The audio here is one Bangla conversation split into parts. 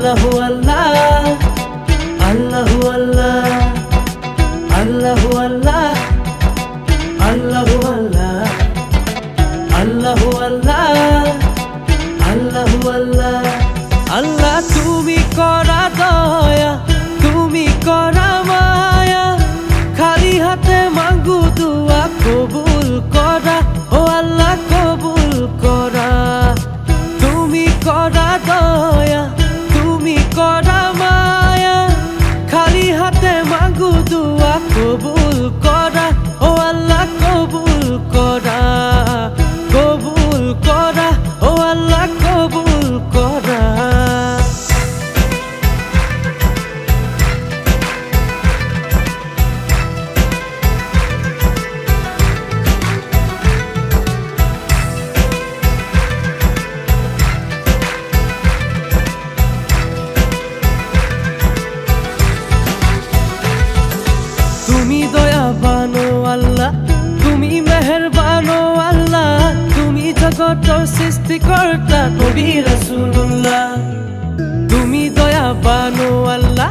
আল্লাহু আল্লাহ আল্লাহু আল্লাহ আল্লাহু আল্লাহ আল্লাহু আল্লাহ আল্লাহু আল্লাহ আল্লাহু আল্লাহ আল্লাহ তুমি করা দয়া তুমি করা মায়া খালি হাতে মাঙ্গু দুয়া কবুল করা ও আল্লাহ কবুল করা তুমি করা দয়া তুমি করা মায়া খালি হাতে মাঙ্গু দুয়া কবুল করা ও আল্লাহ কবুল করা কবুল করা ও আল্লাহ কবুল করা তুমি দয়াবান ও আল্লাহ তুমি মেহেরবান ও আল্লাহ তুমি জগতের সৃষ্টিকর্তা নবী রাসূলুল্লাহ তুমি দয়াবান ও আল্লাহ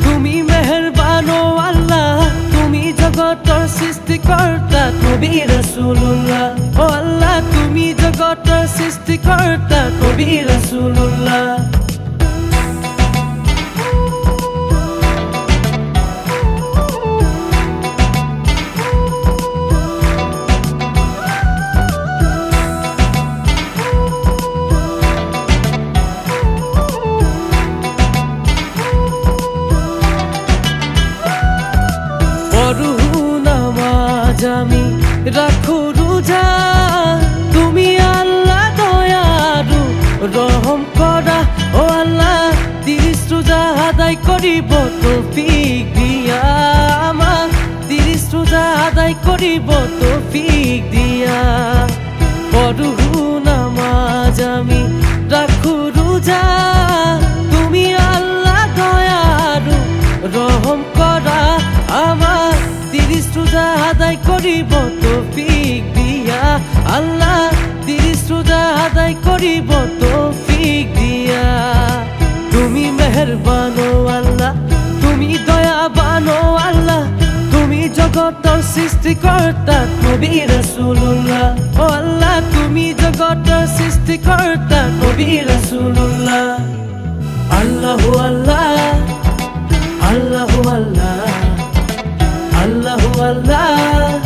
তুমি মেহেরবান ও আল্লাহ তুমি জগতের সৃষ্টিকর্তা নবী রাসূলুল্লাহ ও আল্লাহ তুমি জগতের সৃষ্টিকর্তা নবী রাসূলুল্লাহ আমি রাখো রোজা তুমি আল্লাহ দয়ালু রহম করা ও আল্লাহ 30 রোজা আদায় করিব তৌফিক দিয়া আমার 30 রোজা আদায় করিব তৌফিক দিয়া পড়ু নামাজ আমি রাখো রোজা তুমি আল্লাহ দয়ালু রহম করা আমার 30 রোজা আদায় করিব তৌফিক দিয়া আল্লাহ 30 রোজা আদায় করিব তৌফিক দিয়া তুমি মেহেরবান ও আল্লাহ তুমি দয়াবান ও আল্লাহ তুমি জগতের সৃষ্টিকর্তা নবী রাসূলুল্লাহ ও আল্লাহ তুমি জগতের সৃষ্টিকর্তা নবী রাসূলুল্লাহ আল্লাহু আল্লাহ আল্লাহু আল্লাহ আল্লাহু আল্লাহ